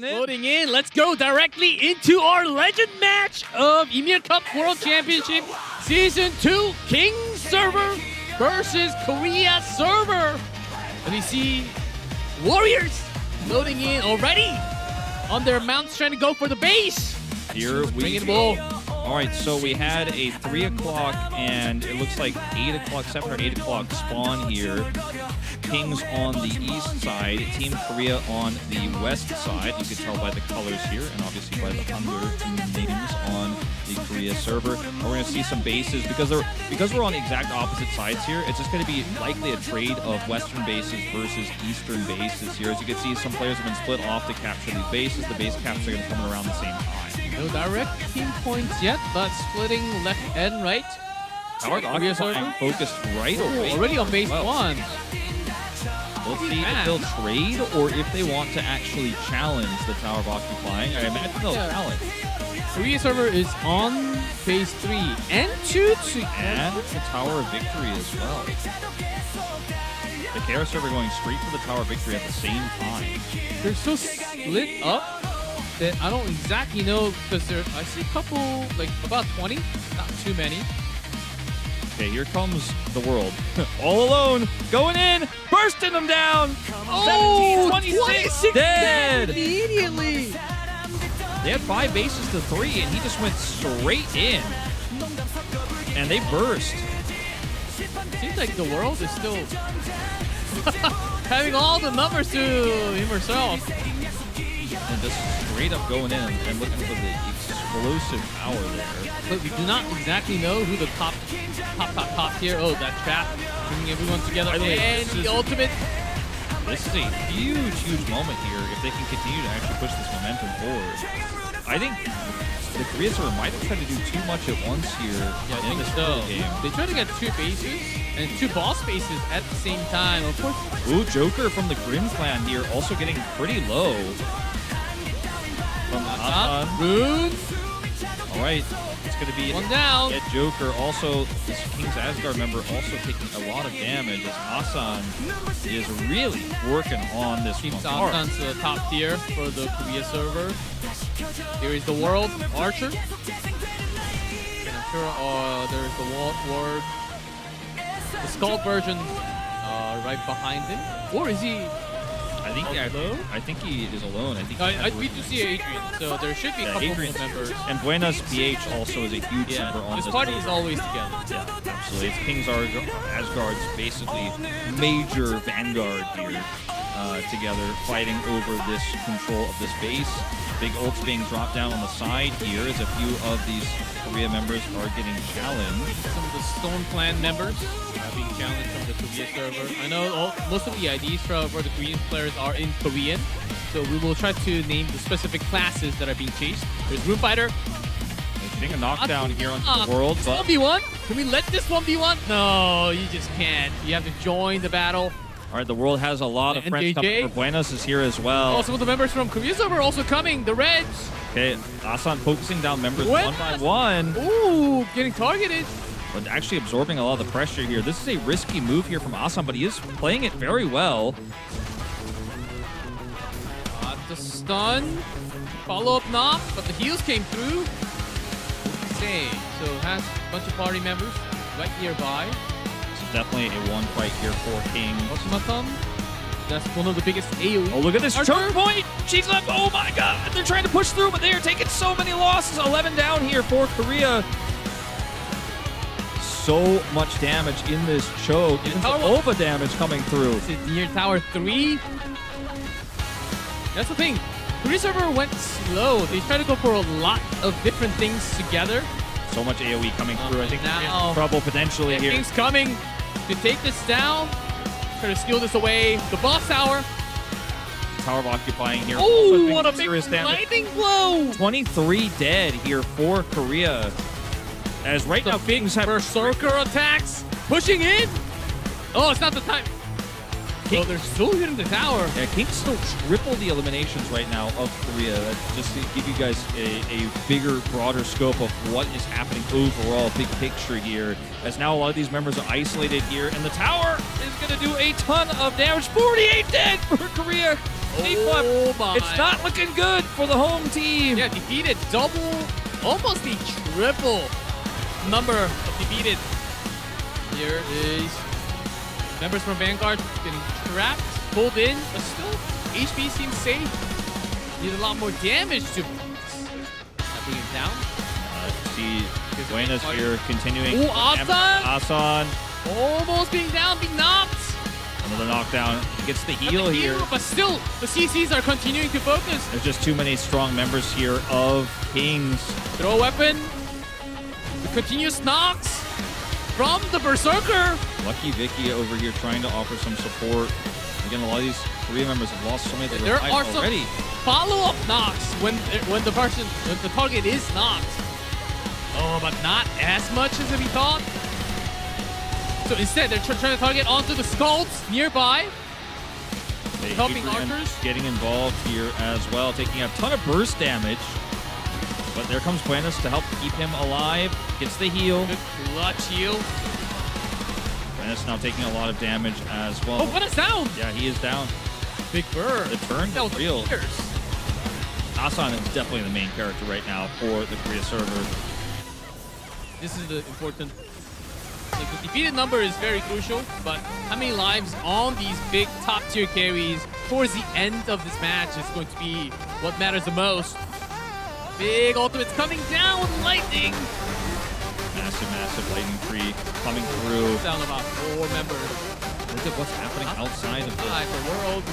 loading in. Loading in. Let's go directly into our legend match of YMIR Cup World Championship Season 2 King server versus Korea server. And we see Warriors loading in already on their mounts, trying to go for the base. Here we go. All right, so we had a 3 o'clock and it looks like 8 o'clock, 7 or 8 o'clock spawn here. Kings on the east side, Team Korea on the west side. You can tell by the colors here and obviously by the under names on the Korea server. And we're going to see some bases because we're on the exact opposite sides here. It's just going to be likely a trade of western bases versus eastern bases here. As you can see, some players have been split off to capture these bases. The base caps are going to come around the same time. No direct team points yet, but splitting left and right. Tower occupying focused right away. Already on base one. We'll see if they'll trade or if they want to actually challenge the Tower of Occupying. I imagine they'll challenge. Korea server is on base 3 and 2 and the Tower of Victory as well. The KR server going straight for the Tower of Victory at the same time. They're so split up that I don't exactly know, because I see a couple, like about 20, not too many. Okay, here comes the world. All alone, going in, bursting them down. Oh, 26 dead. Immediately. They had 5 bases to 3, and he just went straight in. And they burst. Seems like the world is still having all the numbers to him herself. And just straight up going in and looking for the explosive power there. But we do not exactly know who the top here. Oh, that trap, bringing everyone together. And the ultimate. This is a huge, huge moment here if they can continue to actually push this momentum forward. I think the Korea server might have tried to do too much at once here in this game. They tried to get 2 bases and 2 boss bases at the same time. Of course. Ooh, Joker from the Grim clan here also getting pretty low. From Rune. All right, it's going to be one down. Get Joker also, this King's Asgard member, also taking a lot of damage as Asan is really working on this Keeps one. Asan's the top tier for the Korea server. Here is the World Archer. And I'm sure there's the Ward, the Skull version right behind him. Or is he? I think he is alone. We do see Adrian, so there should be a couple more members. And Buenas BH also is a huge member on this. This party is always together. Yeah, absolutely. It's King's Asgard's basically major vanguard here together, fighting over this control of this base. Big ults being dropped down on the side here as a few of these Korea members are getting challenged. Some of the Storm Clan members are being challenged from the Korea server. I know most of the IDs for the Korean players are in Korean, so we will try to name the specific classes that are being chased. There's Room Fighter. Getting a knockdown here on the world. But 1v1? Can we let this 1v1? No, you just can't. You have to join the battle. All right, the world has a lot of friends coming for Buenos is here as well. Also, the members from Korea server are also coming. The Reds. Okay, Asan focusing down members one by one. Ooh, getting targeted. But actually absorbing a lot of the pressure here. This is a risky move here from Asan, but he is playing it very well. Got the stun. Follow-up knock, but the heals came through. Okay, so has a bunch of party members right nearby. Definitely a one fight here for King. Ultimatum. That's one of the biggest AoE. Oh, look at this choke point. She's left. Oh my god. They're trying to push through, but they are taking so many losses. 11 down here for Korea. So much damage in this choke. Even Ova damage coming through. This is near Tower 3. That's the thing. Korea server went slow. They tried to go for a lot of different things together. So much AoE coming through. I think now in trouble potentially here. King's coming to take this down. Try to steal this away. The boss tower. Tower of Occupying here. Oh, what a big lightning blow. 23 dead here for Korea. As right now, Kings have berserker attacks. Pushing in. Oh, it's not the time. Oh, they're still hitting the tower. Yeah, Kings still triple the eliminations right now of Korea. Just to give you guys a bigger, broader scope of what is happening overall, big picture here. As now a lot of these members are isolated here, and the tower is going to do a ton of damage. 48 dead for Korea. Oh my. It's not looking good for the home team. Yeah, defeated double, almost the triple number of defeated. Here is members from Vanguard getting trapped, pulled in, but still HP seems safe. Need a lot more damage to bring him down. See Buenas here continuing. Ooh, Asan almost being down, being knocked. Another knockdown. Gets the heal here. But still, the CCs are continuing to focus. There's just too many strong members here of Kings. Throw weapon. The continuous knocks from the Berserker. Lucky Vicky over here trying to offer some support. Again, a lot of these Korea members have lost so many of their There lives are already. some follow-up knocks when the target is knocked. Oh, but not as much as we thought. So instead, they're trying to target onto the skulls nearby. Helping archers. Getting involved here as well, taking a ton of burst damage. But there comes Buenas to help keep him alive. Gets the heal. Good clutch heal. Buenas now taking a lot of damage as well. Oh, Buenas down. Yeah, he is down. Big bird. The turn That is was real. fierce. Asan is definitely the main character right now for the Korea server. This is the important. Like, the defeated number is very crucial, but how many lives on these big top tier carries towards the end of this match is going to be what matters the most. Big ultimates coming down with lightning. Massive lightning tree coming through. Down about 4 members. Look at what's happening outside of the world.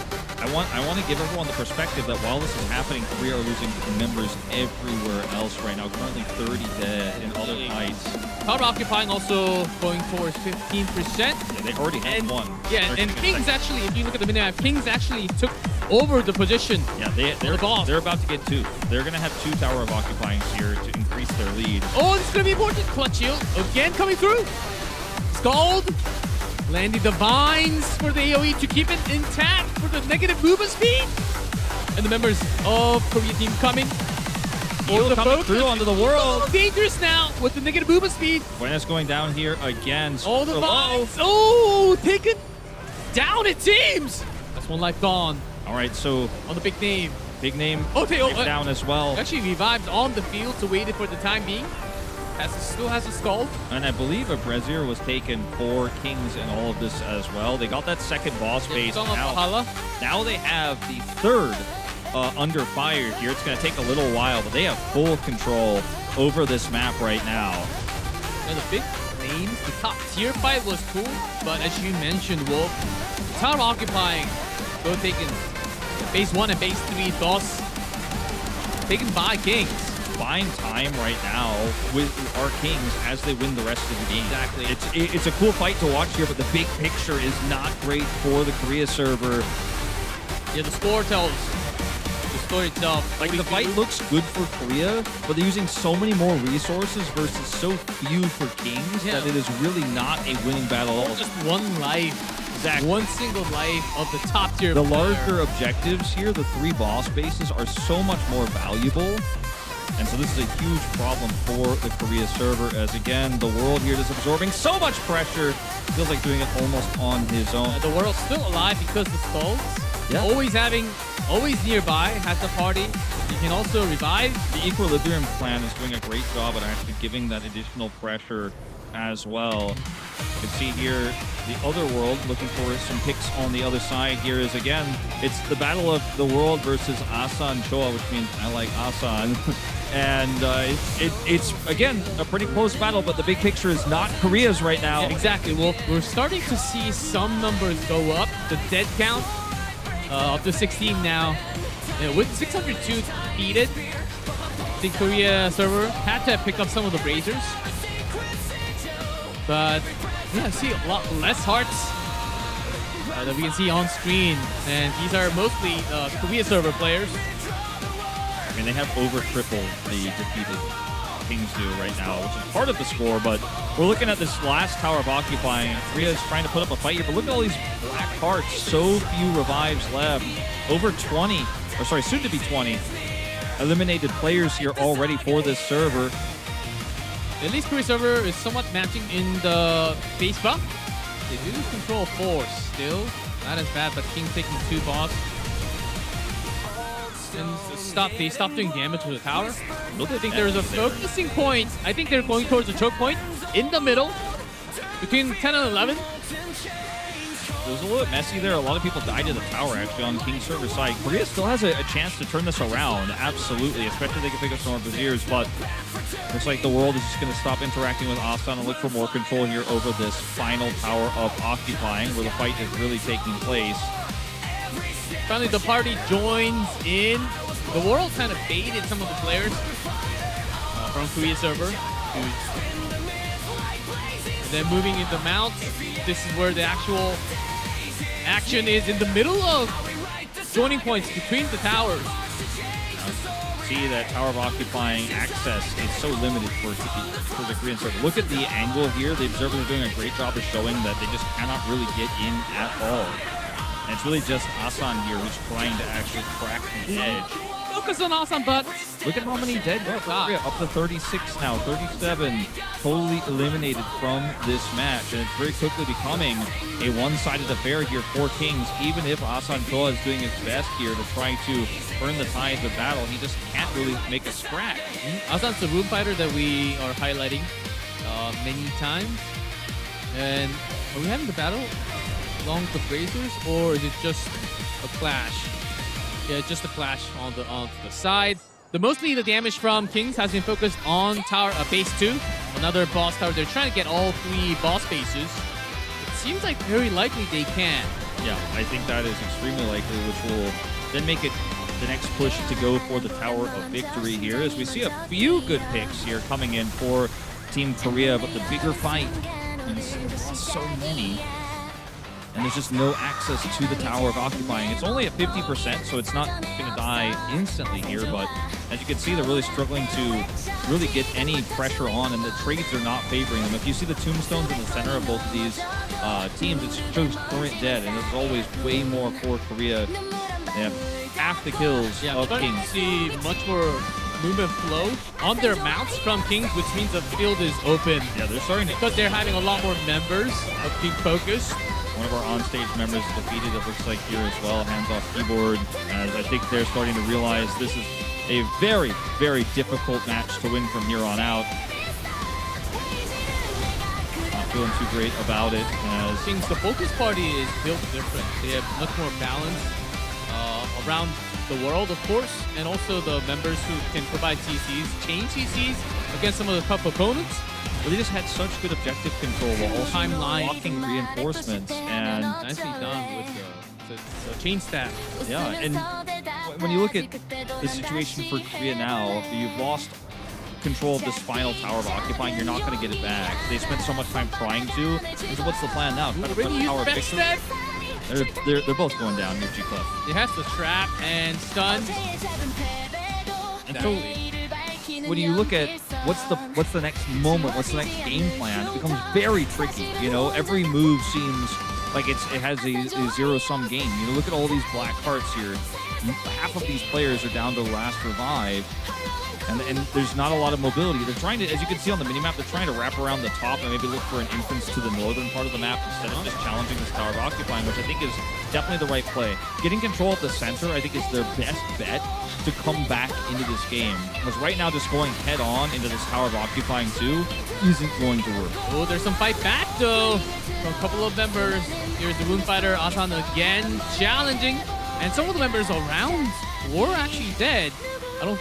I want to give everyone the perspective that while this is happening, Korea are losing members everywhere else right now. Currently 30 dead in other fights. Power occupying also going towards 15%. Yeah, they already had one. Yeah, and Kings actually, if you look at the minimap, Kings actually took over the position. Yeah, they're about to get 2. They're going to have 2 tower of occupying here to increase their lead. Oh, this is going to be important. Clutch heal again coming through. Scald. Landing the vines for the AoE to keep it intact for the negative movement speed. And the members of Korea team coming. Heal coming through onto the world. Oh, dangerous now with the negative movement speed. Buenas going down here again. All the vines. Oh, taken down it seems. That's 1 life gone. All right, so On the big name. Okay, down as well. Actually revived on the field to wait it for the time being. Still has a skull. And I believe a Brazier was taken for Kings in all of this as well. They got that second boss phase. Now they have the 3rd under fire here. It's going to take a little while, but they have full control over this map right now. And the big names, the top tier fight was cool, but as you mentioned, Wolf, tower occupying, both taken phase 1 and phase 3 boss taken by Kings. Buying time right now with our Kings as they win the rest of the game. Exactly. It's a cool fight to watch here, but the big picture is not great for the Korea server. Yeah, the score tells the story itself. Like, the fight looks good for Korea, but they're using so many more resources versus so few for Kings that it is really not a winning battle at all. Just 1 life. Exactly. 1 single life of the top tier. The larger objectives here, the 3 boss bases, are so much more valuable. And so this is a huge problem for the Korea server, as again, the world here is absorbing so much pressure. Feels like doing it almost on his own. The world's still alive because the skulls. Yeah. Always nearby, has the party. You can also revive. The Equilibrium clan is doing a great job at actually giving that additional pressure as well. You can see here the other world looking for some picks on the other side. Here is again, it's the battle of the world versus ASANJOA, which means I like Asan. And it's again a pretty close battle, but the big picture is not Korea's right now. Yeah, exactly. Well, we're starting to see some numbers go up. The dead count up to 16 now. Yeah, with 602 defeated, the Korea server had to pick up some of the Brazers. But yeah, I see a lot less hearts that we can see on screen, and these are mostly Korea server players. I mean, they have over triple the defeated Kings do right now, which is part of the score, but we're looking at this last tower of occupying. Korea is trying to put up a fight here, but look at all these black hearts. So few revives left. Over 20, or sorry, soon to be 20 eliminated players here already for this server. At least Korea server is somewhat matching in the base buff. They do control 4 still. Not as bad, but King taking 2 boss. and they stopped doing damage to the tower. I think there's a focusing point. I think they're going towards the choke point in the middle between 10 and 11. It was a little bit messy there. A lot of people died to the tower, actually, on King's server side. Korea still has a chance to turn this around, absolutely, especially if they can pick up some more Viziers, but looks like the world is just going to stop interacting with Asan and look for more control here over this final tower of occupying, where the fight is really taking place. Finally, the party joins in. The world kind of baited some of the players from Korea server. And then moving into Mount, this is where the actual action is in the middle of joining points between the towers. See that tower of occupying access is so limited for the Korean server. Look at the angle here. The observers are doing a great job of showing that they just cannot really get in at all. And it's really just Asan here who's trying to actually crack the edge. Focus on Asan, but look at how many dead are for Korea. Up to 36 now, 37 totally eliminated from this match. And it's very quickly becoming a one-sided affair here for Kings. Even if ASANJOA is doing his best here to try to turn the tides of battle, he just can't really make a scratch. Asan's the room fighter that we are highlighting many times. And are we having the battle along with the Brazers, or is it just a clash? Yeah, just a clash on the side. Mostly the damage from Kings has been focused on tower base 2, another boss tower. They're trying to get all 3 boss bases. It seems like very likely they can. Yeah, I think that is extremely likely, which will then make it the next push to go for the Tower of Victory here, as we see a few good picks here coming in for Team Korea, but the bigger fight is so many. And there's just no access to the Tower of Occupying. It's only at 50%, so it's not going to die instantly here, but as you can see, they're really struggling to really get any pressure on, and the trades are not favoring them. If you see the tombstones in the center of both of these teams, it shows current dead, and there's always way more for Korea. They have half the kills of Kings. You see much more movement flow on their mounts from Kings, which means the field is open. Yeah, they're starting to... Because they're having a lot more members of King Focus. One of our on-stage members is defeated, it looks like, here as well. Hands off keyboard, as I think they're starting to realize this is a very, very difficult match to win from here on out. Not feeling too great about it, as Kings, the Focus Party is built different. They have much more balance around the world, of course, and also the members who can provide CCs, chain CCs against some of the tough opponents. But they just had such good objective control while also blocking reinforcements, and nicely done with the chain staff. Yeah, and when you look at the situation for Korea now, you've lost control of this final Tower of Occupying. You're not going to get it back. They spent so much time trying to. And so what's the plan now? Try to put the Tower of Victory. They're both going down here, G-Club. It has to trap and stun. And so when you look at what's the next moment, what's the next game plan, it becomes very tricky. You know, every move seems like it has a zero-sum game. You know, look at all these black hearts here. Half of these players are down to last revive. And there's not a lot of mobility. They're trying to, as you can see on the minimap, they're trying to wrap around the top and maybe look for an entrance to the northern part of the map instead of just challenging this Tower of Occupying, which I think is definitely the right play. Getting control at the center, I think, is their best bet to come back into this game. Because right now, just going head-on into this Tower of Occupying 2 isn't going to work. Oh, there's some fight back, though, from a couple of members. Here's the Wound Fighter, Asan again, challenging. And some of the members around were actually dead.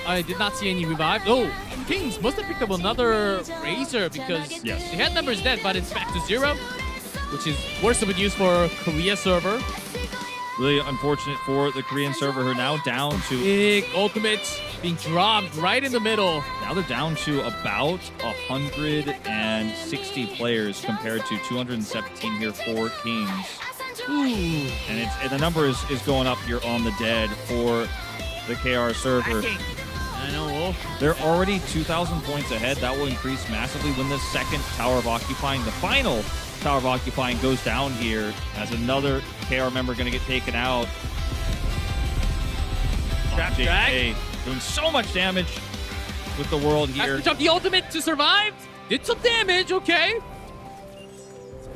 I did not see any revive. Oh, Kings must have picked up another Razor because they had members dead, but it's back to 0, which is worse of a news for Korea server. Really unfortunate for the Korean server, who are now down to... Big ultimates being dropped right in the middle. Now they're down to about 160 players compared to 217 here for Kings. Ooh. And the number is going up here on the dead for the KR server. I know. They're already 2,000 points ahead. That will increase massively when the second Tower of Occupying, the final Tower of Occupying, goes down here, as another KR member going to get taken out. Trap drag. Doing so much damage with the world here. Has to jump the ultimate to survive. Did some damage, okay.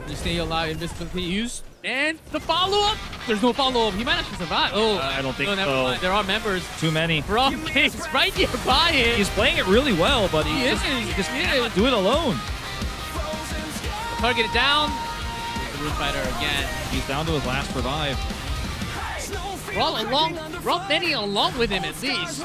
Just stay alive, invisibility used. And the follow-up. There's no follow-up. He might actually survive. Oh, I don't think never so. mind. There are members Too many. from Kings right nearby him. He's playing it really well, but he just cannot do it alone. Target it down. The Rune Fighter again. He's down to his last revive. We're many along with him at least.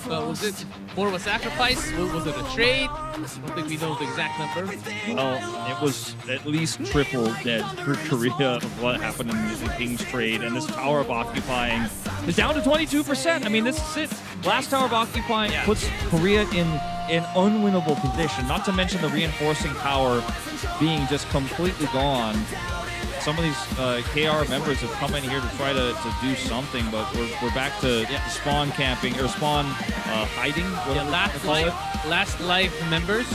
Was it more of a sacrifice? Was it a trade? I don't think we know the exact number. Well, it was at least triple dead for Korea of what happened in the King's trade, and this Tower of Occupying is down to 22%. I mean, this is it. Last Tower of Occupying puts Korea in an unwinnable position, not to mention the reinforcing power being just completely gone. Some of these KR members have come in here to try to do something, but we're back to spawn camping, or spawn hiding, whatever you call it. Last life members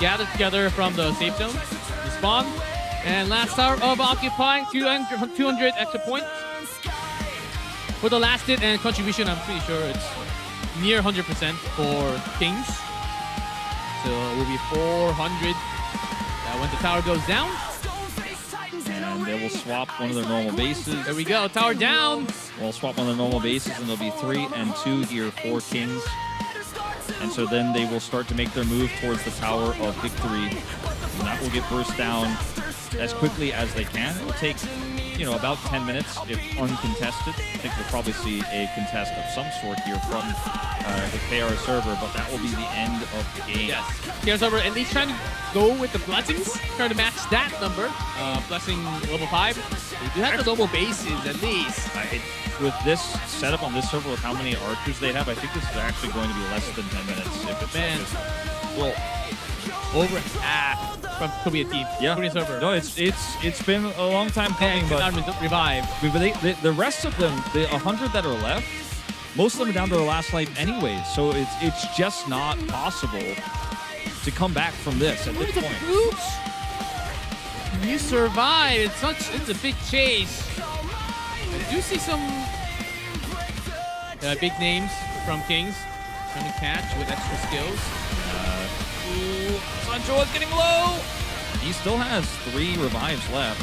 gathered together from the safe zone, the spawn, and last Tower of Occupying, 200 extra points. For the last hit and contribution, I'm pretty sure it's near 100% for Kings. So it will be 400 when the tower goes down. And they will swap one of their normal bases. There we go, tower down. We'll swap one of their normal bases, and there'll be 3 and 2 here for Kings. And so then they will start to make their move towards the Tower of Victory. And that will get burst down as quickly as they can. It will take, about 10 minutes if uncontested. I think we'll probably see a contest of some sort here from the KR server, but that will be the end of the game. Yes, KR server, and he's trying to go with the blessings, trying to match that number. Blessing level 5. They do have the normal bases at least. With this setup on this server, with how many archers they have, I think this is actually going to be less than 10 minutes. If it's well, over half from Korea team. Yeah. Korea server. No, it's been a long time coming, but revive. The rest of them, the 100 that are left, most of them are down to their last life anyway. So it's just not possible to come back from this at this point. Oops. You survive. It's a big chase. I do see some big names from Kings trying to catch with extra skills. ASANJOA's getting low. He still has 3 revives left.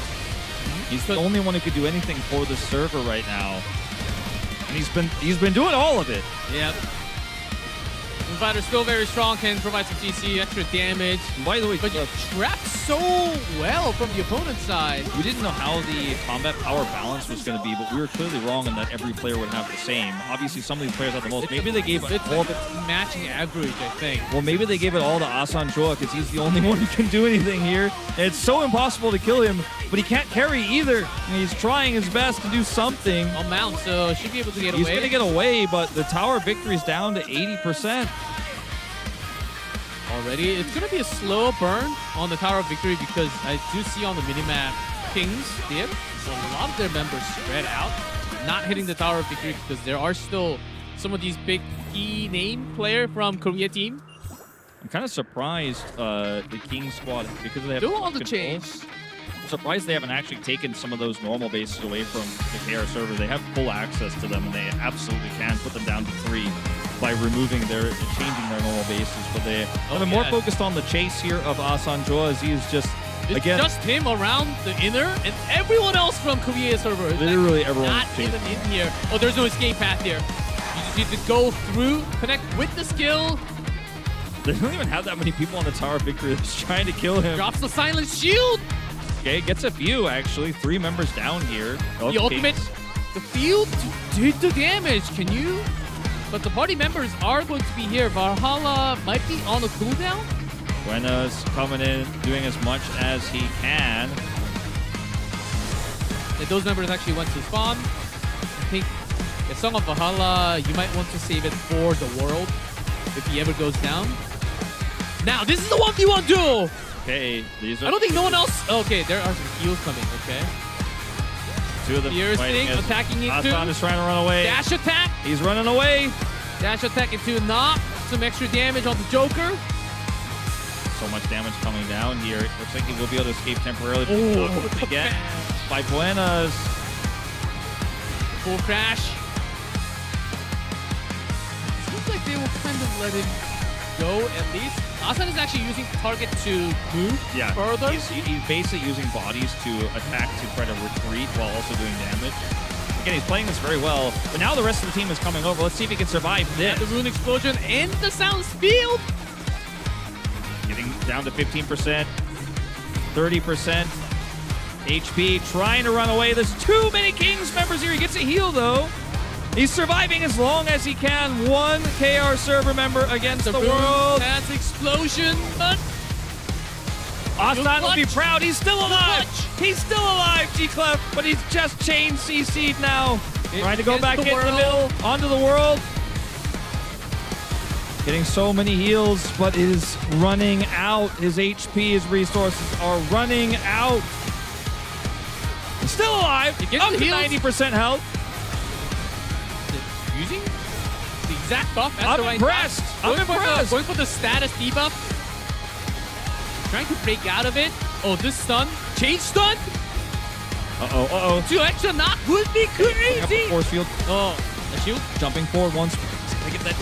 He's the only one who could do anything for the server right now, and he's been doing all of it. Yep. Fighter still very strong, can provide some CC, extra damage. And by the way, but trapped so well from the opponent's side. We didn't know how the combat power balance was going to be, but we were clearly wrong in that every player would have the same. Obviously, some of these players have the most. Maybe they gave it all. Matching average, I think. Well, maybe they gave it all to ASANJOA because he's the only one who can do anything here. And it's so impossible to kill him, but he can't carry either. And he's trying his best to do something. On mount, so should be able to get away. He's going to get away, but the Tower of Victory is down to 80%. Already, it's going to be a slow burn on the Tower of Victory because I do see on the minimap Kings, they have a lot of their members spread out, not hitting the Tower of Victory because there are still some of these big key name player from Korea team. I'm kind of surprised the King squad, because they have do all the change. I'm surprised they haven't actually taken some of those normal bases away from the KR server. They have full access to them, and they absolutely can put them down to 3 by changing their normal bases. But they have been more focused on the chase here of ASANJOA, as he is just, it's just him around the inner, and everyone else from Korea server. Literally everyone. Not even in here. Oh, there's no escape path here. You just need to go through, connect with the skill. They don't even have that many people on the Tower of Victory that's trying to kill him. Drops the silent shield. Okay, gets a few actually. 3 members down here. The ultimate, the field did the damage. Can you? But the party members are going to be here. Valhalla might be on the cooldown. Buena's coming in, doing as much as he can. And those members actually went to spawn. I think the Song of Valhalla, you might want to save it for the world if he ever goes down. Now, this is the 1v1 duel. Okay, these are... I don't think no one else... Okay, there are some heals coming, okay. 2 of them thing, attacking into... Asan is trying to run away. Dash attack. He's running away. Dash attack into knock. Some extra damage on the Joker. So much damage coming down here. It looks like he will be able to escape temporarily. Again, by Buenas. Full crash. Seems like they will kind of let him go at least. Asan is actually using target to move further. He's basically using bodies to attack to try to retreat while also doing damage. Again, he's playing this very well, but now the rest of the team is coming over. Let's see if he can survive this. The rune explosion in the Sounds field. Getting down to 15%, 30% HP, trying to run away. There's too many Kings members here. He gets a heal though. He's surviving as long as he can. One KR server member against the world. That's explosion, but Asan will be proud. He's still alive. He's still alive, G-Clef, but he's just chain CC'd now. Trying to go back into the middle, onto the world. Getting so many heals, but is running out. His HP, his resources are running out. He's still alive. Up to 90% health. Using the exact buff. I'm impressed. I'm impressed. Going for the status debuff. Trying to break out of it. Oh, this stun. Change stun. Uh-oh, uh-oh. 2 extra knock would be crazy. Force field. Oh, a shield. Jumping forward once. I get that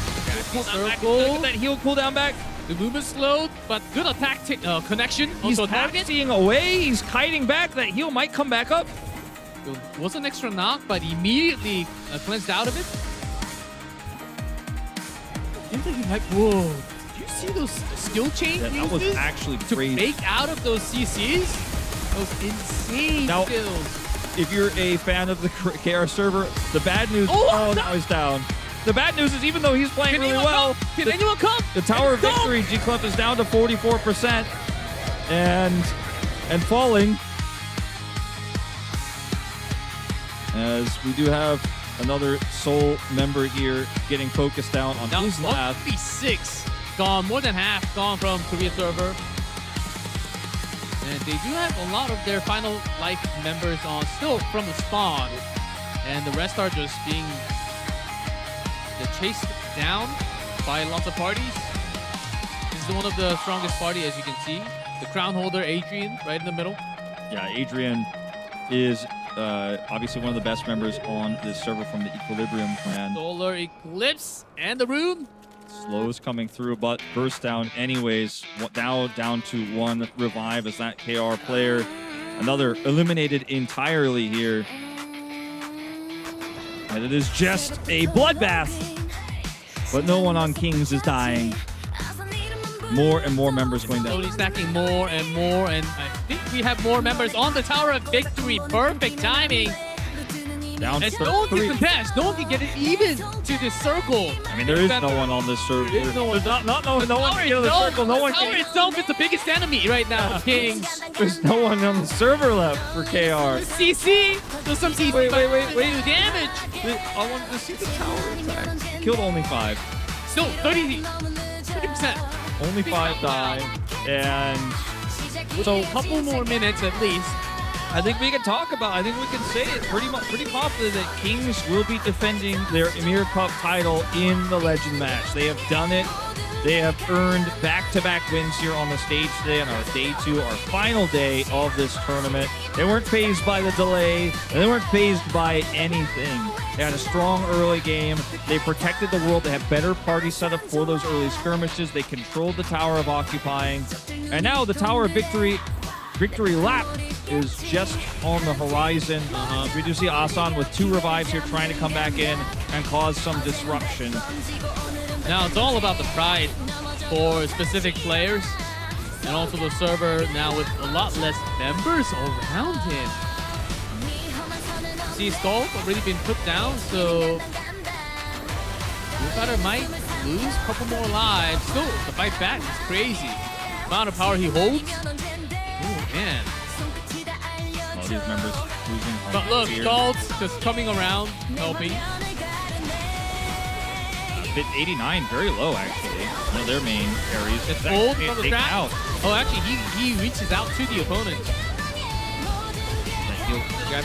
heal cooldown back. The movement slowed, but good attack connection. He's also target. seeing away. He's kiting back. That heal might come back up. It was an extra knock, but immediately cleansed out of it. Seems like he might. Whoa! Did you see those skill chain that was actually to crazy. break out of those CCs? Those insane skills. If you're a fan of the KR server, the bad news. Now he's down. The bad news is even though he's playing really well, can anyone come? The Tower of Victory, G-Clef is down to 44% and falling. As we do have another Soul member here getting focused down on his lab. 1v6 gone, more than half gone from Korea server. And they do have a lot of their final life members on still from the spawn. And the rest are just being chased down by lots of parties. This is one of the strongest party, as you can see. The crown holder, Adrian, right in the middle. Yeah, Adrian is obviously one of the best members on this server from the Equilibrium clan. Solar Eclipse and the rune. Slows coming through, but burst down anyways. Now down to 1 revive as that KR player. Another eliminated entirely here. And it is just a bloodbath. But no one on Kings is dying. More and more members going down. Slowly stacking more and more, and I think we have more members on the Tower of Victory. Perfect timing. Down and no one can contest. No one can get it even to this circle. I mean, there is no one on this server. There's no one can get to the circle. No one can. The tower itself is the biggest enemy right now. Kings. There's no one on the server left for KR. CC. There's some CC. Wait. Do damage. I wanted to see the tower attack. Killed only 5. Still 30%. Only 5 died, and so a couple more minutes at least. I think we can talk about. I think we can say it pretty confident that Kings will be defending their YMIR Cup title in the Legend match. They have done it. They have earned back-to-back wins here on the stage today on our day 2, our final day of this tournament. They weren't fazed by the delay. They weren't fazed by anything. They had a strong early game. They protected the world. They had better party setup for those early skirmishes. They controlled the Tower of Occupying. And now the Tower of Victory lap is just on the horizon. We do see Asan with 2 revives here trying to come back in and cause some disruption. Now it's all about the pride for specific players and also the server now with a lot less members around him. See, Skull already been put down, so Fighter might lose a couple more lives. Still, the fight back is crazy. The amount of power he holds. Oh man. All these members losing. But look, Skull's just coming around, helping. 89, very low actually. One of their main areas. It's old from the trap. Oh, actually, he reaches out to the opponent. A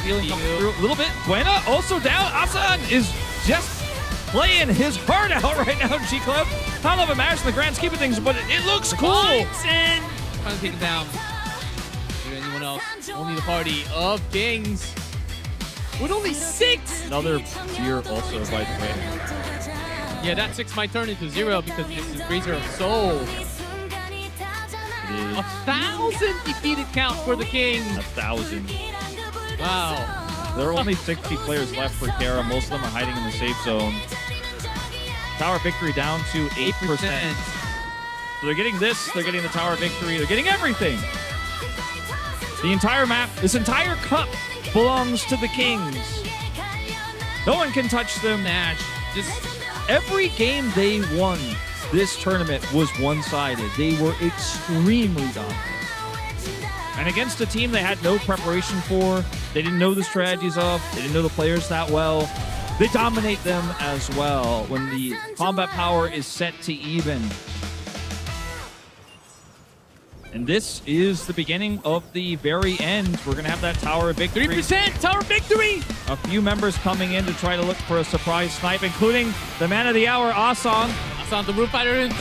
little bit. Buena also down. Asan is just playing his heart out right now, G-Clef. Not of a match in the grand scheme of things, but it looks cool. And trying to take him down. Is there anyone else? Only the party of Kings. With only 6. Another tier also, by the way. Yeah, that 6 might turn into 0 because this is Razor of Soul. It is 1,000 defeated count for the Kings. 1,000. Wow. There are only 60 players left for Kara. Most of them are hiding in the safe zone. Tower Victory down to 8%. So they're getting this, they're getting the Tower Victory, they're getting everything. The entire map, this entire cup belongs to the Kings. No one can touch them. Match. Just Every game they won this tournament was one-sided. They were extremely dominant. And against a team they had no preparation for, they didn't know the strategies of, they didn't know the players that well, they dominate them as well when the combat power is set to even. And this is the beginning of the very end. We're going to have that Tower Victory. 3% Tower Victory! A few members coming in to try to look for a surprise snipe, including the man of the hour, Asan. Asan, the Roof Fighter, is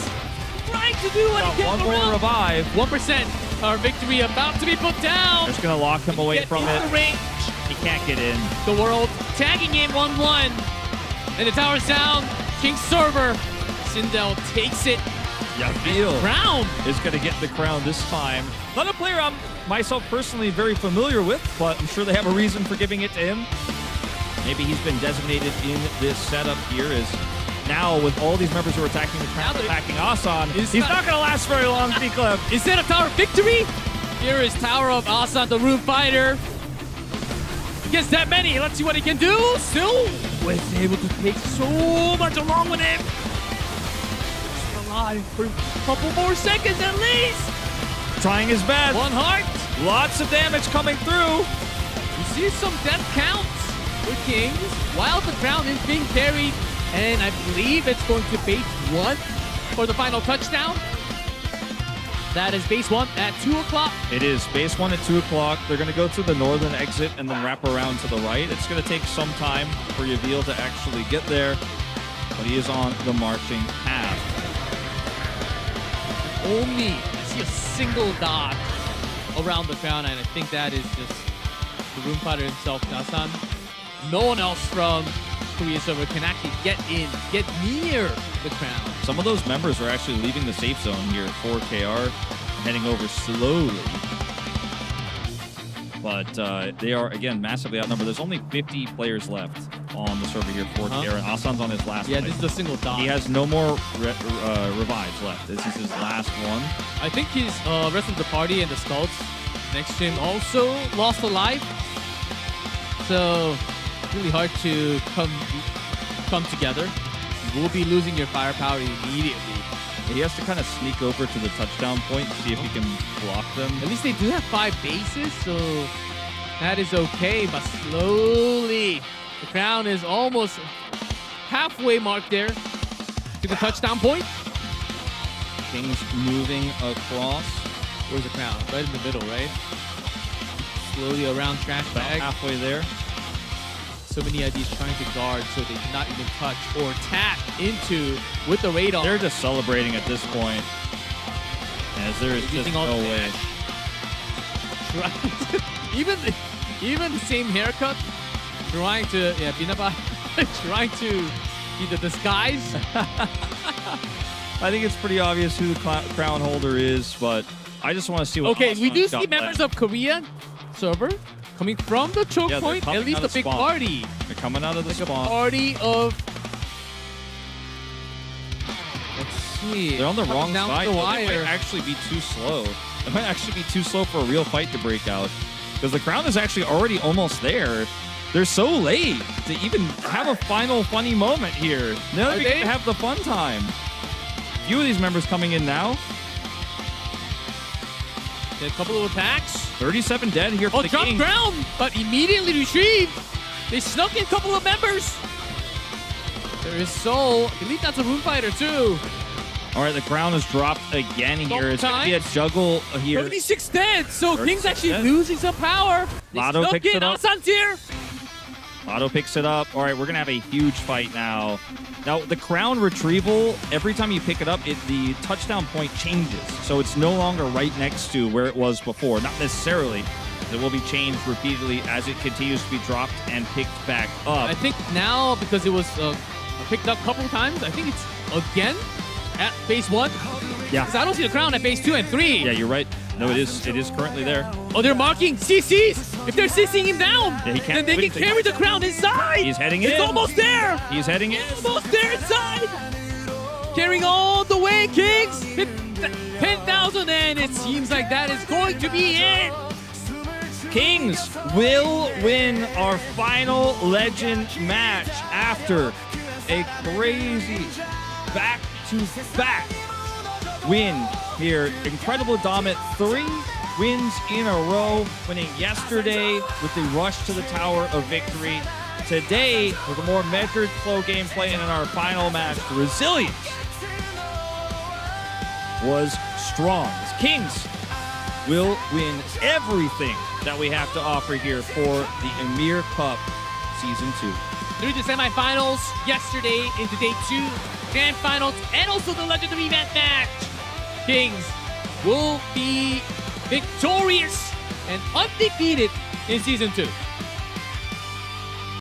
trying to do what he Got can. one more revive. 1% Tower Victory about to be put down. Just going to lock him away Get from into it. the range. He can't get in. The world tagging in 1-1. And the tower's down. King server. Sindel takes it. Crown is going to get the crown this time. Not a player I'm myself personally very familiar with, but I'm sure they have a reason for giving it to him. Maybe he's been designated in this setup here as now with all these members who are attacking the crown, attacking Asan. He's not going to last very long, T-Clip. Is that a Tower Victory? Here is Tower of Asan, the Roof Fighter. Against that many, let's see what he can do. Still was able to take so much along with him. Alive for a couple more seconds at least. Trying his best. One heart. Lots of damage coming through. You see some death counts for Kings while the crown is being carried. And I believe it's going to base 1 for the final touchdown. That is base 1 at 2 o'clock. It is base 1 at 2 o'clock. They're going to go to the northern exit and then wrap around to the right. It's going to take some time for Yavil to actually get there, but he is on the marching path. Only I see a single dot around the crown, and I think that is just the Room Fighter himself, Asan. No one else from Korea server can actually get near the crown. Some of those members are actually leaving the safe zone here for KR, heading over slowly. But they are, again, massively outnumbered. There's only 50 players left on the server here for KR, and Asan's on his last Yeah, fight. this is a single dot. He has no more revives left. This is his last one. I think his rest of the party and the scouts next to him also lost a life. So, really hard to come together. You will be losing your firepower immediately. He has to kind of sneak over to the touchdown point to see if he can block them. At least they do have 5 bases, so that is okay. But slowly, the crown is almost halfway marked there to the touchdown point. Kings moving across. Where's the crown? Right in the middle, right? Slowly around trash About bag. halfway there. So many IDs trying to guard so they do not even touch or tap into with the radar. They're just celebrating at this point, as there is just no way. Even the same haircut, trying to trying to be the disguise. I think it's pretty obvious who the crown holder is, but I just want to see what. Okay, we do Asan's see got members left. of Korean server coming from the choke Yeah, point. coming At least out a of big spawn. party. They're coming out of the Like a spawn. party of. Let's see. They're on the wrong down side. the though. They wire. might actually be too slow. It might actually be too slow for a real fight to break out, because the crown is actually already almost there. They're so late to even have a final funny moment here. Now they can have the fun time. A few of these members coming in now. A couple of attacks. 37 dead here for Oh, the drop Kings. ground, but immediately retrieved. They snuck in a couple of members. There is Soul. I believe that's a Room Fighter too. All right, the crown is dropped again here. It's going to be a times. juggle here. 36 dead, so 36 King's actually dead. losing some power. They Lotto snuck picks in. it up. Asan's here. Otto picks it up. All right, we're going to have a huge fight now. Now, the crown retrieval, every time you pick it up, the touchdown point changes. So it's no longer right next to where it was before. Not necessarily. It will be changed repeatedly as it continues to be dropped and picked back up. I think now, because it was picked up a couple times. I think it's again at phase 1. Yeah. Because I don't see the crown at phase 2 and 3. Yeah, you're right. No, it is currently there. Oh, they're marking CCs. If they're CCing him down, Yeah, he can't then they can carry the crown inside. He's heading in. It's almost there. He's heading in. Almost there inside. Carrying all the way, Kings. 10,000, and it seems like that is going to be it. Kings will win our final Legend match after a crazy back-to-back win here. Incredible dominant 3 wins in a row, winning yesterday with the rush to the Tower of Victory. Today, with a more measured, slow gameplay, and in our final match, the resilience was strong. As Kings will win everything that we have to offer here for the YMIR Cup Season 2. Through the semifinals yesterday into day 2, grand finals, and also the Legend of YMIR match. Kings will be victorious and undefeated in Season 2.